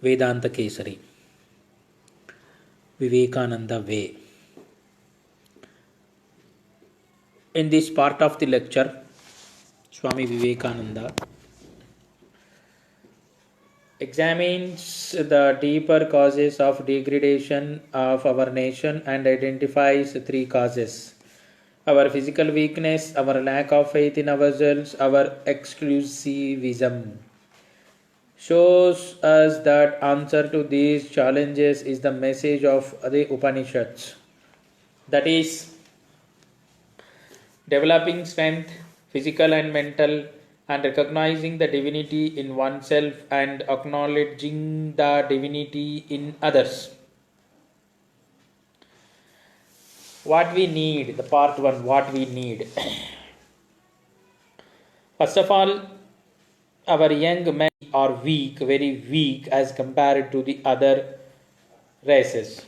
Vedanta Kesari, Vivekananda Way. In this part of the lecture, Swami Vivekananda examines the deeper causes of degradation of our nation and identifies three causes: our physical weakness, our lack of faith in ourselves, our exclusivism. Shows us that answer to these challenges is the message of the Upanishads. That is, developing strength, physical and mental, and recognizing the divinity in oneself and acknowledging the divinity in others. What we need, the part 1, what we need. First of all, our young men are weak, very weak as compared to the other races.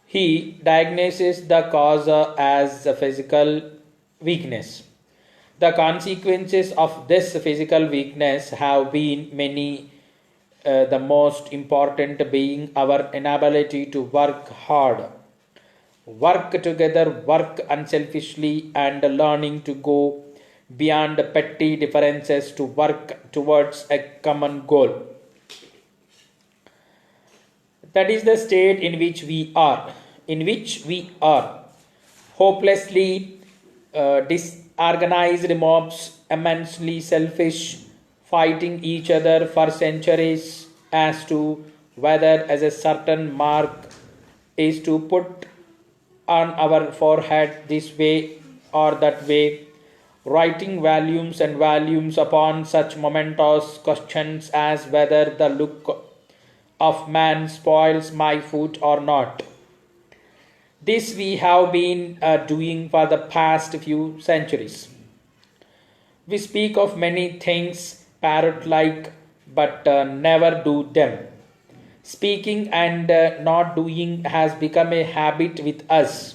He diagnoses the cause as a physical weakness. The consequences of this physical weakness have been many, the most important being our inability to work hard, work together, work unselfishly, and learning to go beyond petty differences to work towards a common goal. That is the state in which we are, hopelessly disorganized mobs, immensely selfish, fighting each other for centuries as to whether as a certain mark is to put on our forehead this way or that way, writing volumes and volumes upon such momentous questions as whether the look of man spoils my food or not. This we have been doing for the past few centuries. We speak of many things parrot-like, but never do them. Speaking and not doing has become a habit with us.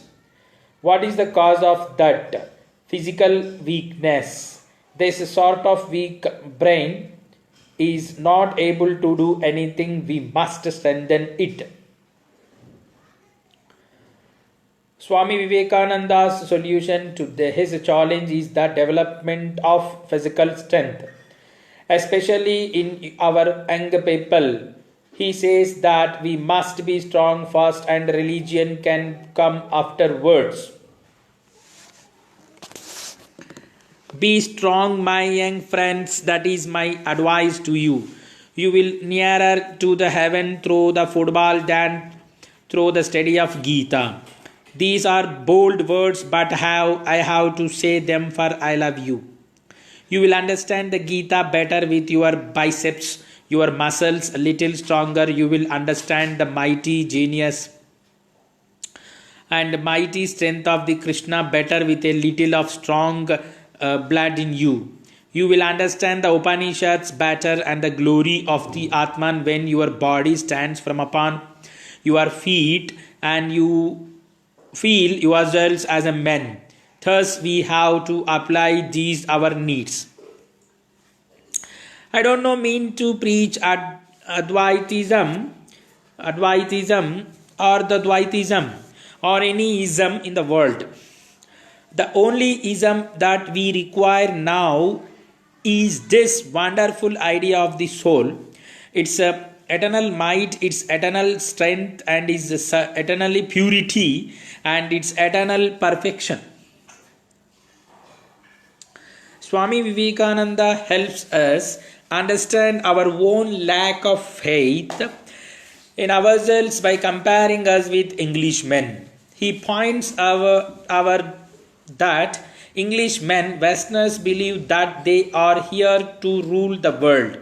What is the cause of that? Physical weakness. This sort of weak brain is not able to do anything. We must strengthen it. Swami Vivekananda's solution to his challenge is the development of physical strength, especially in our young people. He says that we must be strong first and religion can come afterwards. Be strong, my young friends, that is my advice to you. You will nearer to the heaven through the football than through the study of Gita. These are bold words, but I have to say them, for I love you. You will understand the Gita better with your biceps, your muscles a little stronger. You will understand the mighty genius and mighty strength of the Krishna better with a little of strong blood in you. You will understand the Upanishads better and the glory of the Atman when your body stands from upon your feet and you feel yourselves as a man. Thus we have to apply these our needs. I don't mean to preach Advaitism or the Dvaitism or any ism in the world. The only ism that we require now is this wonderful idea of the soul. Its eternal might, its eternal strength, and its eternal purity and its eternal perfection. Swami Vivekananda helps us understand our own lack of faith in ourselves by comparing us with Englishmen. He points out that Englishmen, Westerners, believe that they are here to rule the world.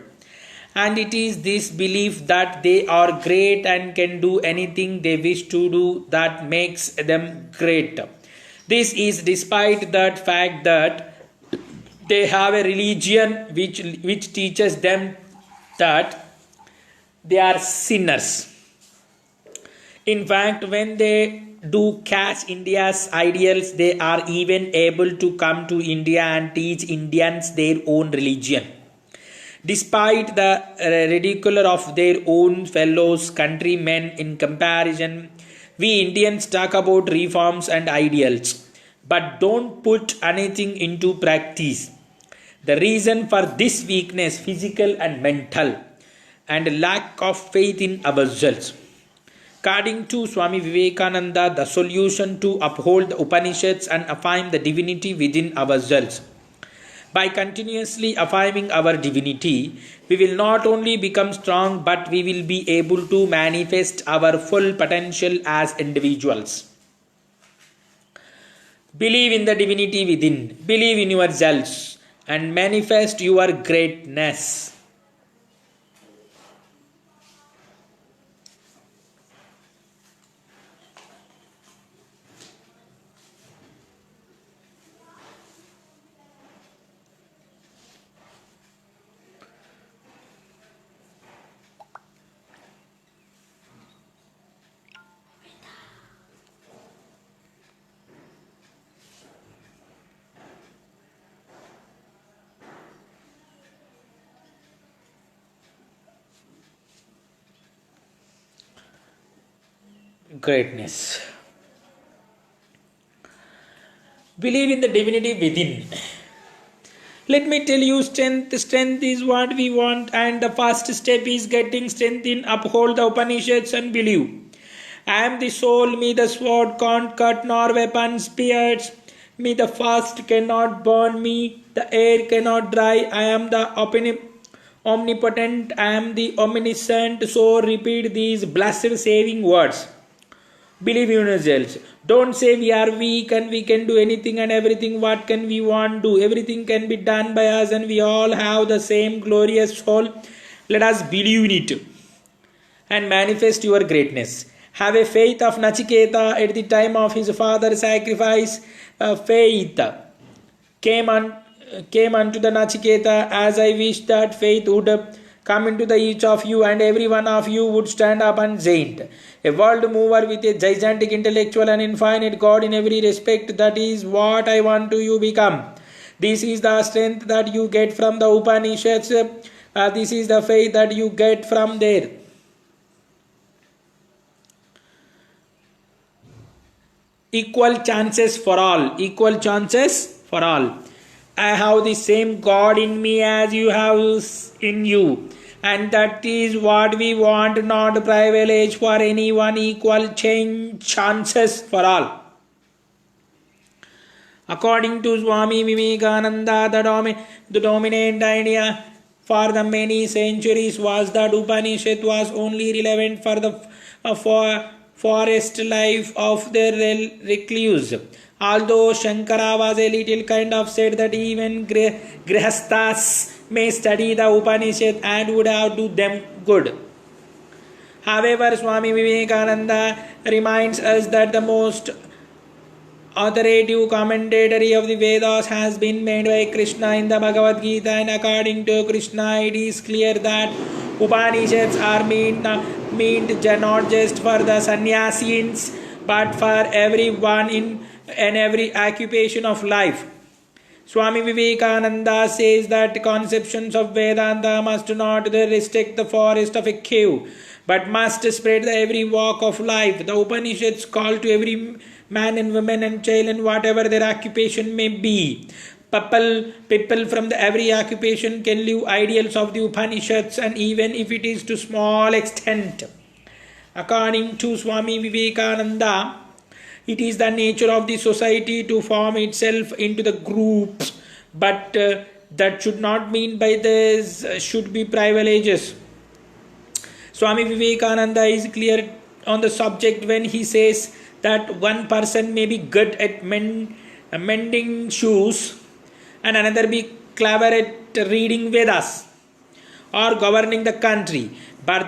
And it is this belief that they are great and can do anything they wish to do that makes them great. This is despite the fact that they have a religion which teaches them that they are sinners. In fact, when they do catch India's ideals, they are even able to come to India and teach Indians their own religion. Despite the ridicule of their own fellows countrymen in comparison, we Indians talk about reforms and ideals, but don't put anything into practice. The reason for this weakness, physical and mental, and lack of faith in ourselves. According to Swami Vivekananda, the solution to uphold the Upanishads and affirm the divinity within ourselves. By continuously affirming our divinity, we will not only become strong but we will be able to manifest our full potential as individuals. Believe in the divinity within, believe in yourselves, and manifest your greatness. Greatness. Believe in the divinity within. Let me tell you, strength is what we want, and the first step is getting strength in uphold the Upanishads and believe. I am the soul, me the sword can't cut nor weapons pierce, me the fast cannot burn me, the air cannot dry, I am the omnipotent, I am the omniscient, so repeat these blessed saving words. Believe in yourselves. Don't say we are weak and we can do anything and everything. What can we want to do? Everything can be done by us and we all have the same glorious soul. Let us believe in it and manifest your greatness. Have a faith of Nachiketa at the time of his father's sacrifice. Faith came unto the Nachiketa, as I wish that faith would come into the each of you, and every one of you would stand up and giant. A world mover with a gigantic intellectual and infinite God in every respect. That is what I want to you become. This is the strength that you get from the Upanishads. This is the faith that you get from there. Equal chances for all. Equal chances for all. I have the same God in me as you have in you. And that is what we want, not privilege for anyone, equal chances for all. According to Swami Vivekananda, the dominant idea for the many centuries was that Upanishad was only relevant for the forest life of the recluse. Although Shankara was a little kind of said that even Grihasthas may study the Upanishad and would have do them good. However, Swami Vivekananda reminds us that the most authoritative commentary of the Vedas has been made by Krishna in the Bhagavad Gita, and according to Krishna it is clear that Upanishads are meant not just for the sannyasins but for everyone in every occupation of life. Swami Vivekananda says that conceptions of Vedanta must not restrict the forest of a cave, but must spread every walk of life. The Upanishads call to every man and woman and child and whatever their occupation may be. People from every occupation can live ideals of the Upanishads, and even if it is to small extent. According to Swami Vivekananda, it is the nature of the society to form itself into the groups, but that should not mean by this should be privileges. Swami Vivekananda is clear on the subject when he says that one person may be good at mending shoes and another be clever at reading Vedas or governing the country, but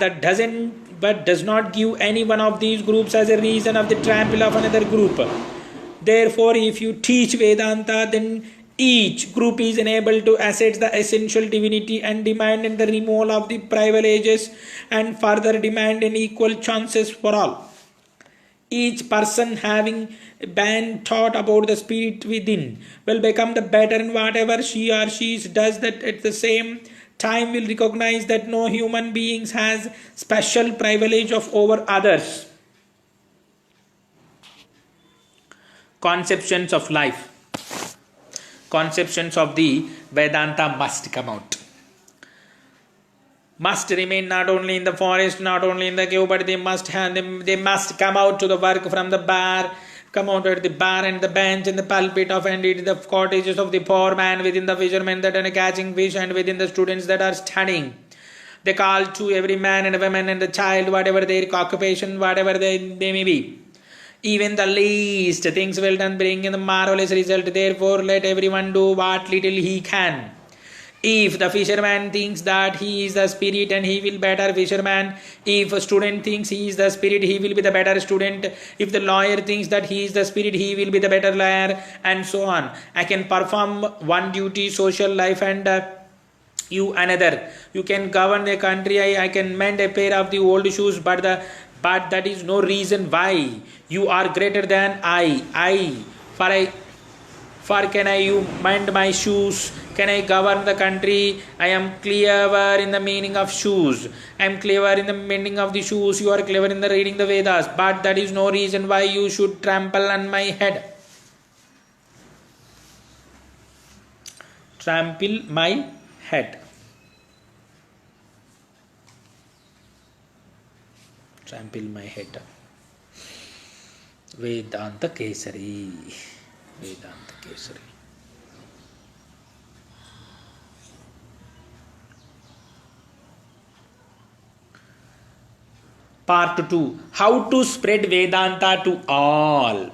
does not give any one of these groups as a reason of the trample of another group. Therefore, if you teach Vedanta, then each group is enabled to assert the essential divinity and demand the removal of the privileges and further demand an equal chances for all. Each person having been taught about the spirit within will become the better in whatever she or she does, that at the same time will recognize that no human beings has special privilege of over others. Conceptions of life, conceptions of the Vedanta must come out. Must remain not only in the forest, not only in the cave, but they must have them. They must come out to the work from the bar, come out at the bar and the bench and the pulpit of, and it the cottages of the poor man, within the fishermen that are catching fish, and within the students that are studying. They call to every man and woman and the child, whatever their occupation, whatever they may be. Even the least things will done bring in the marvelous result. Therefore, let everyone do what little he can. If the fisherman thinks that he is the spirit and he will better fisherman, if a student thinks he is the spirit, he will be the better student. If the lawyer thinks that he is the spirit, he will be the better lawyer, and so on. I can perform one duty, social life, and you another. You can govern a country. I can mend a pair of the old shoes, but that is no reason why you are greater than I. For can I you mend my shoes? Can I govern the country? I am clever in the meaning of shoes. I am clever in the meaning of the shoes. You are clever in the reading the Vedas. But that is no reason why you should trample on my head. Trample my head. Trample my head. Vedanta kesari. Vedanta kesari. Part 2. How to spread Vedanta to all.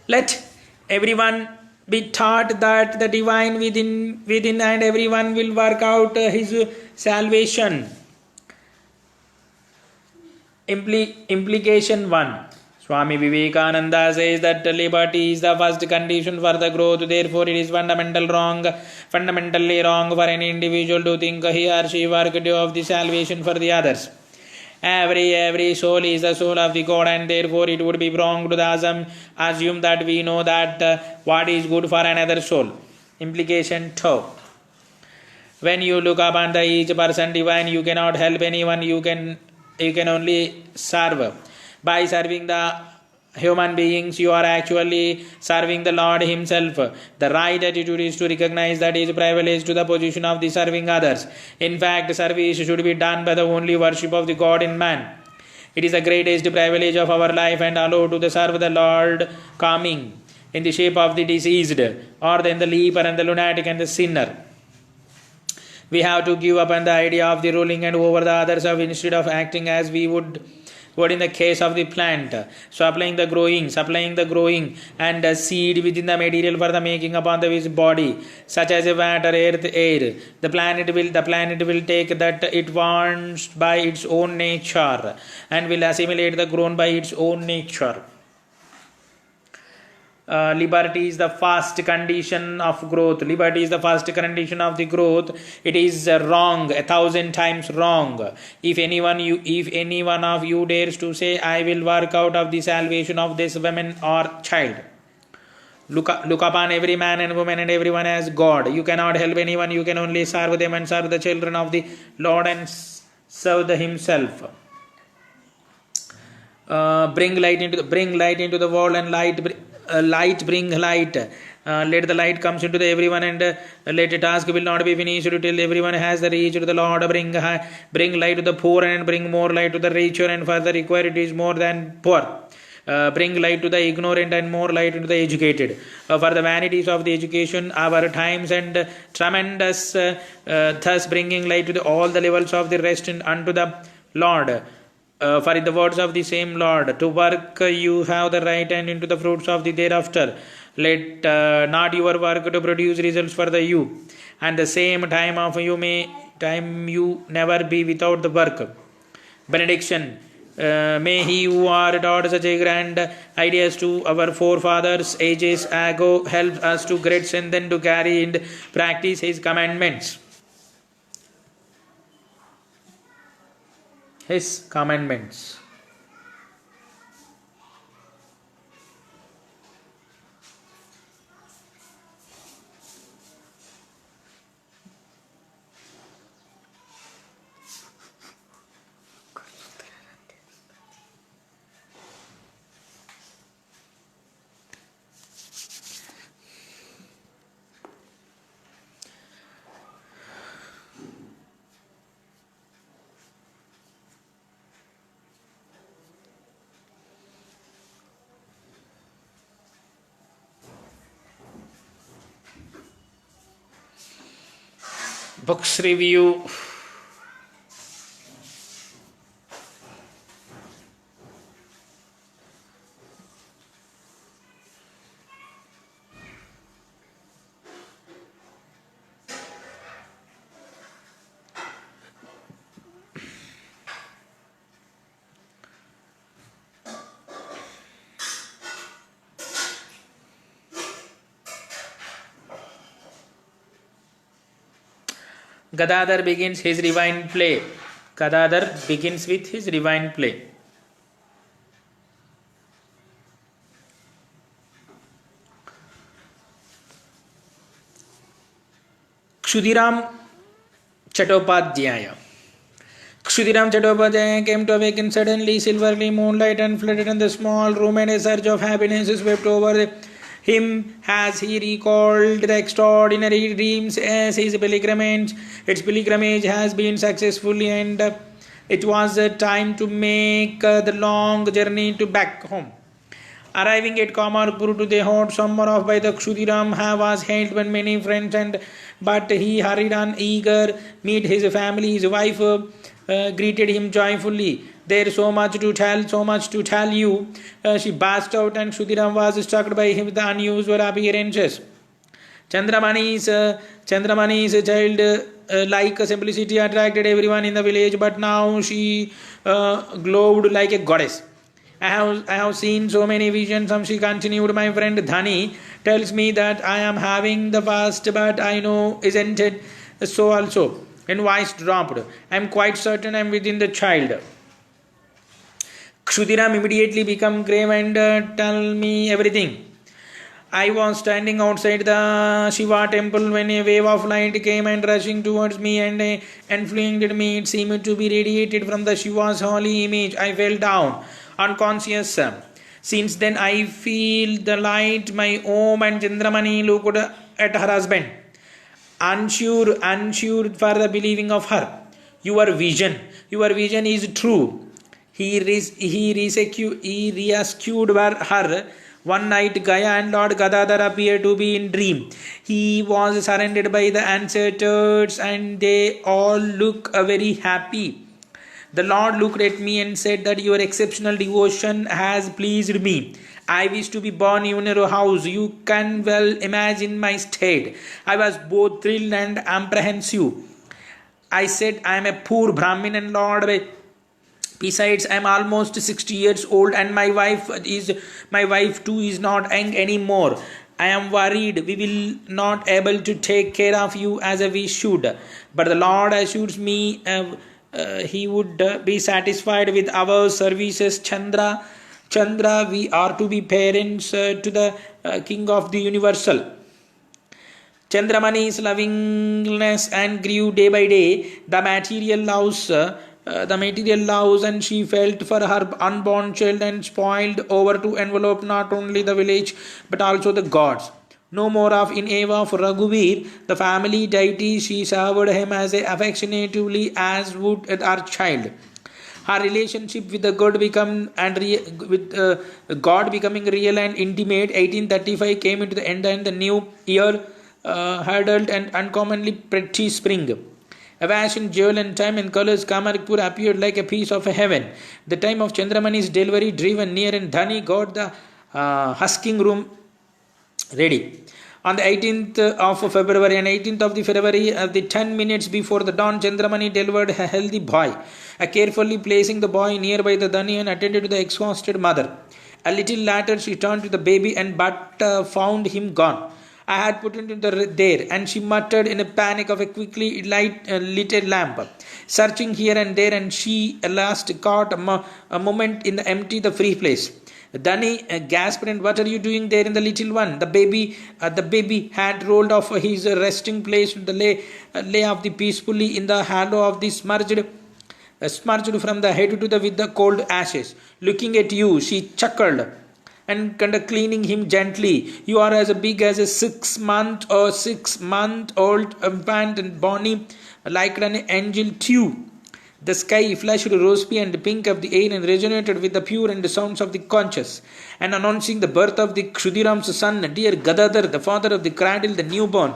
Let everyone be taught that the divine within and everyone will work out his salvation. Implication 1. Swami Vivekananda says that liberty is the first condition for the growth. Therefore, it is fundamentally wrong for any individual to think he or she worked of the salvation for the others. Every soul is the soul of the God, and therefore it would be wrong to assume that we know that what is good for another soul. Implication 2. When you look upon each person divine, you cannot help anyone. You can only serve. By serving the human beings, you are actually serving the Lord Himself. The right attitude is to recognize that He is privileged to the position of the serving others. In fact, service should be done by the only worship of the God in man. It is the greatest privilege of our life and allowed to serve the Lord coming in the shape of the diseased, or then the leper and the lunatic and the sinner. We have to give up on the idea of the ruling and over the others instead of acting as we would in the case of the plant, supplying the growing and seed within the material for the making upon the his body, such as water, earth, air. The planet will take that it wants by its own nature and will assimilate the grown by its own nature. Liberty is the first condition of growth. Liberty is the first condition of the growth. It is wrong, 1,000 times wrong. If any one of you dares to say, I will work out of the salvation of this woman or child. Look upon every man and woman and everyone as God. You cannot help anyone. You can only serve them and serve the children of the Lord and serve Himself. Bring light into the world, and light bring light. Let the light comes into everyone, and let the task will not be finished till everyone has the reach to the Lord. Bring light to the poor and bring more light to the richer, and further require it is more than poor. Bring light to the ignorant and more light to the educated. For the vanities of the education, our times and tremendous, thus bringing light to all the levels of the rest and unto the Lord. For in the words of the same Lord, to work you have the right, and into the fruits of the thereafter. Let not your work to produce results for the you, and the same time you never be without the work. Benediction. May he who are taught such a grand ideas to our forefathers ages ago help us to great strength and to carry and practice his commandments. His commandments. Books review. Gadadhar begins his divine play. Gadadhar begins with his divine play. Kshudiram Chattopadhyaya. Kshudiram Chattopadhyaya came to awaken suddenly. Silverly moonlight and flooded in the small room, and a surge of happiness swept over him as he recalled the extraordinary dreams as his pilgrimage. Its pilgrimage has been successfully, and it was time to make the long journey to back home. Arriving at Kamarpur to the hot summer of by the Kshudiram was hailed by many friends, but he hurried on eager meet his family. His wife greeted him joyfully. There's so much to tell you. She burst out, and Kshudiram was struck by him with the unusual appearances. Chandramani's child-like simplicity attracted everyone in the village, but now she glowed like a goddess. I have seen so many visions. She continued. My friend Dhani tells me that I am having the past, but I know isn't it so also? And voice dropped. I am quite certain I am within the child. Kshudiram immediately became grave and tell me everything. I was standing outside the Shiva temple when a wave of light came and rushing towards me and influenced me. It seemed to be radiated from the Shiva's holy image. I fell down, unconscious. Since then I feel the light. My Om and Chandramani looked at her husband, unsure for the believing of her. Your vision is true. He rescued her. One night Gaya and Lord Gadadhar appeared to be in dream. He was surrounded by the ancestors and they all look very happy. The Lord looked at me and said that your exceptional devotion has pleased me. I wish to be born in your house. You can well imagine my state. I was both thrilled and apprehensive. I said, I am a poor Brahmin and Lord. Besides, I am almost 60 years old and my wife too is not young anymore. I am worried we will not able to take care of you as we should. But the Lord assures me he would be satisfied with our services. Chandra, we are to be parents to the King of the Universal. Chandramani's lovingness and grew day by day. The material loves and she felt for her unborn child and spoiled over to envelope not only the village but also the gods. No more of in Eva for Raghuvir, the family deity. She served him as affectionately as would her child. Her relationship with the God becoming real and intimate. 1835 came into the end and the new year heralded an uncommonly pretty spring. Fashion, jewel and time and colors, Kamarpur appeared like a piece of heaven. The time of Chandramani's delivery driven near and Dhani got the husking room ready. On the 18th of February and 18th of the February, the 10 minutes before the dawn, Chandramani delivered a healthy boy, carefully placing the boy nearby the Dhani and attended to the exhausted mother. A little later, she turned to the baby but found him gone. I had put it there, and she muttered in a panic of a quickly lit lamp, searching here and there, and she at last caught a moment in the empty, the free place. Dhani gasped, and what are you doing there in the little one? The baby had rolled off his resting place to the lay of the peacefully in the hollow of the smudged from the head to the with the cold ashes. Looking at you, she chuckled and cleaning him gently. You are as big as a 6-month-old infant and bonny like an angel too. The sky flushed rosy and pink of the air and resonated with the pure and the sounds of the conscious, and announcing the birth of the Kshudiram's son, dear Gadadhar, the father of the cradle, the newborn.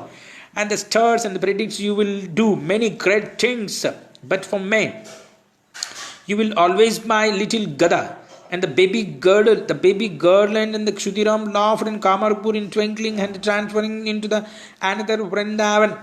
and the stars and the predicts you will do many great things. But for me, you will always my little Gada. And the baby girl and the Kshudiram laughed in Kamarpur in twinkling and transferring into the another Vrindavan.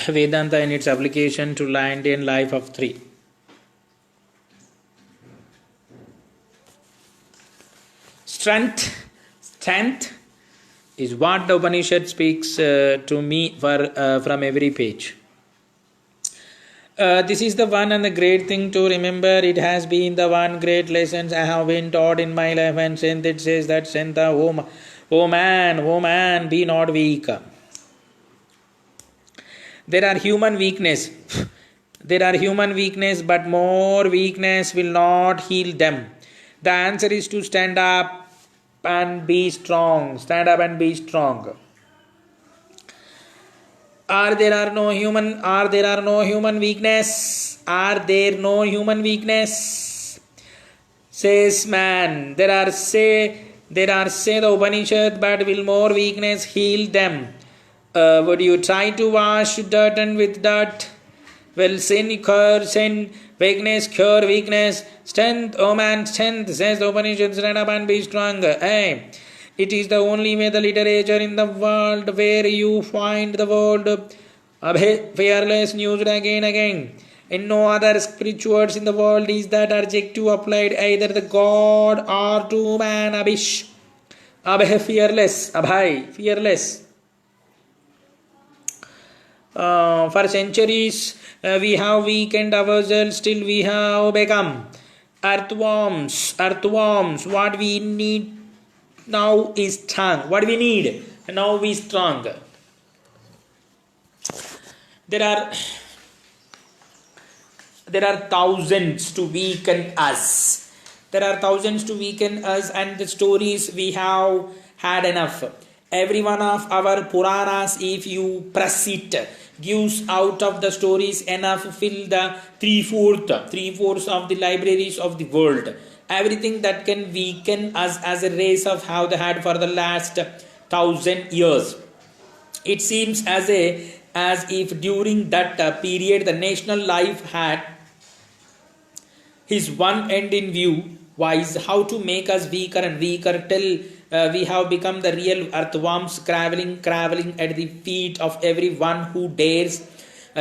Vedanta in its application to Indian life of three. Strength is what the Upanishad speaks to me from every page. This is the one and the great thing to remember. It has been the one great lesson I have been taught in my life, and strength it says that strength, oh man, be not weak. There are human weakness. There are human weakness, but more weakness will not heal them. The answer is to stand up and be strong. Stand up and be strong. Are there no human weakness? Are there no human weakness? Says man. There are say the Upanishad, but will more weakness heal them? Would you try to wash dirt and with dirt? Will sin cure sin? Weakness cure weakness. Strength, oh man, strength, says the Upanishad, stand up and be strong. Hey, it is the only way the literature in the world where you find the word fearless used again. In no other spirituals in the world is that adjective applied either the God or to man. Abhay, fearless. Abhay, fearless. For centuries we have weakened ourselves, still we have become earthworms. What we need now is strong. What we need now is strong. There are thousands to weaken us. And the stories we have had enough. Every one of our Puranas, if you press it, gives out of the stories enough to fill the three-fourths of the libraries of the world. Everything that can weaken us as a race of have had for the last 1,000 years. It seems as if during that period the national life had his one end in view, wise how to make us weaker and weaker till we have become the real earthworms crawling at the feet of everyone who dares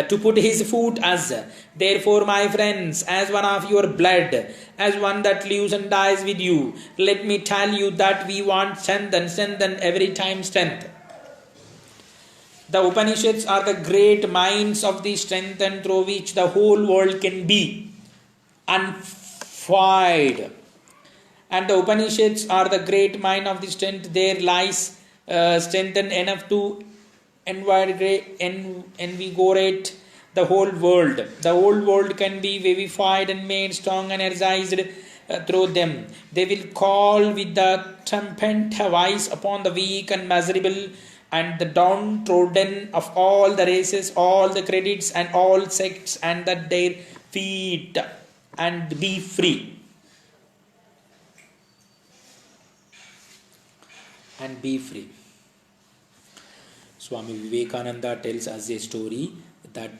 to put his foot us. Therefore, my friends, as one of your blood, as one that lives and dies with you, let me tell you that we want strength and every time strength. The Upanishads are the great minds of the strength and through which the whole world can be unfoiled. And the Upanishads are the great mind of the strength. There lies strengthened enough to invigorate the whole world. The whole world can be vivified and made strong and energized through them. They will call with the trumpet voice upon the weak and miserable and the downtrodden of all the races, all the credits and all sects, and that their feet and be free. Swami Vivekananda tells us a story that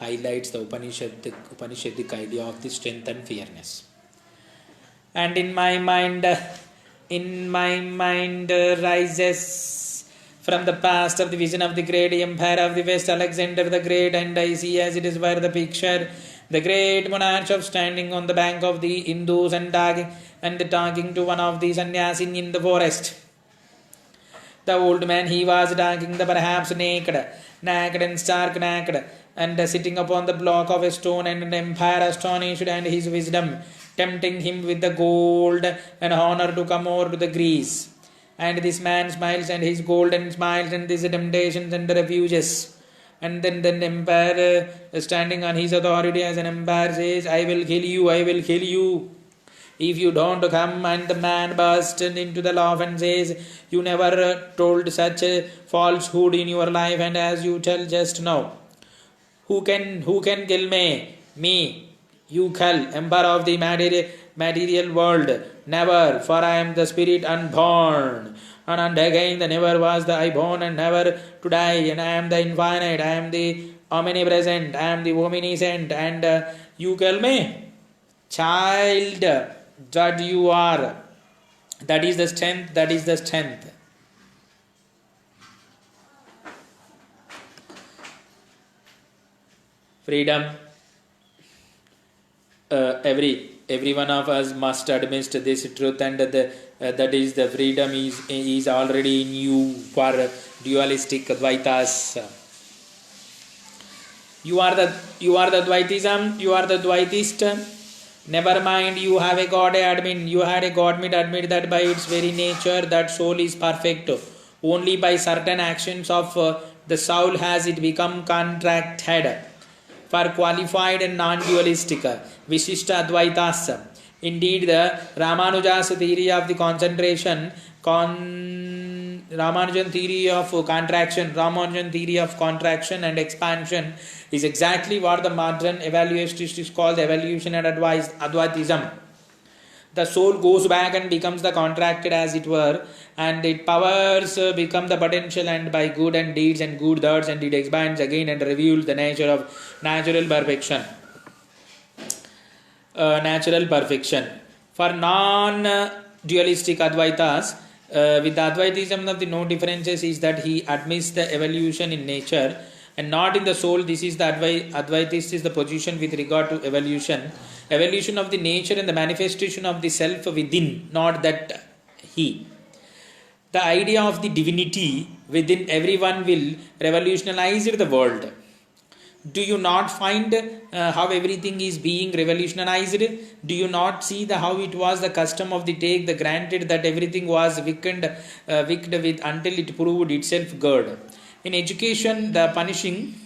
highlights the Upanishadic idea of the strength and fairness. And in my mind rises from the past of the vision of the great empire of the West, Alexander the Great, and I see as it is were the picture, the great monarch of standing on the bank of the Indus and talking to one of the sannyasin in the forest. The old man, he was talking, the perhaps naked and stark naked, and sitting upon the block of a stone, and an empire astonished, and his wisdom tempting him with the gold and honor to come over to the Greece. And this man smiles, and his golden smiles, and these temptations and refuges. And then the empire, standing on his authority as an empire, says, I will kill you, if you don't come. And the man bursts into the laugh and says, you never told such a falsehood in your life, and as you tell just now, who can kill me? Me, you kill, emperor of the material world. Never, for I am the spirit unborn. And again, the never was the I born and never to die. And I am the infinite, I am the omnipresent, I am the omniscient. And you kill me? Child, that you are. That is the strength. Freedom. Every one of us must admit this truth, and that is the freedom is already in you. For dualistic Advaitas, you are the Advaitism, you are the Advaitist. Never mind, you have a God admin. You had a God admit that by its very nature that soul is perfect. Only by certain actions of the soul has it become contracted. For qualified and non-dualistic Vishishta Advaitas, indeed the Ramanuja's theory of the Ramanujan theory of contraction and expansion is exactly what the modern evaluationists call the evolution and Advaitism. The soul goes back and becomes the contracted, as it were, and its powers become the potential, and by good and deeds and good thoughts, and it expands again and reveals the nature of natural perfection. For non-dualistic Advaitas, with the Advaitism of the no differences is that he admits the evolution in nature and not in the soul. This is the Advaitist is the position with regard to evolution of the nature and the manifestation of the self within, not that he. The idea of the divinity within everyone will revolutionize the world. Do you not find how everything is being revolutionized? Do you not see how it was the custom of the take the granted that everything was wicked with until it proved itself good? In education, the punishing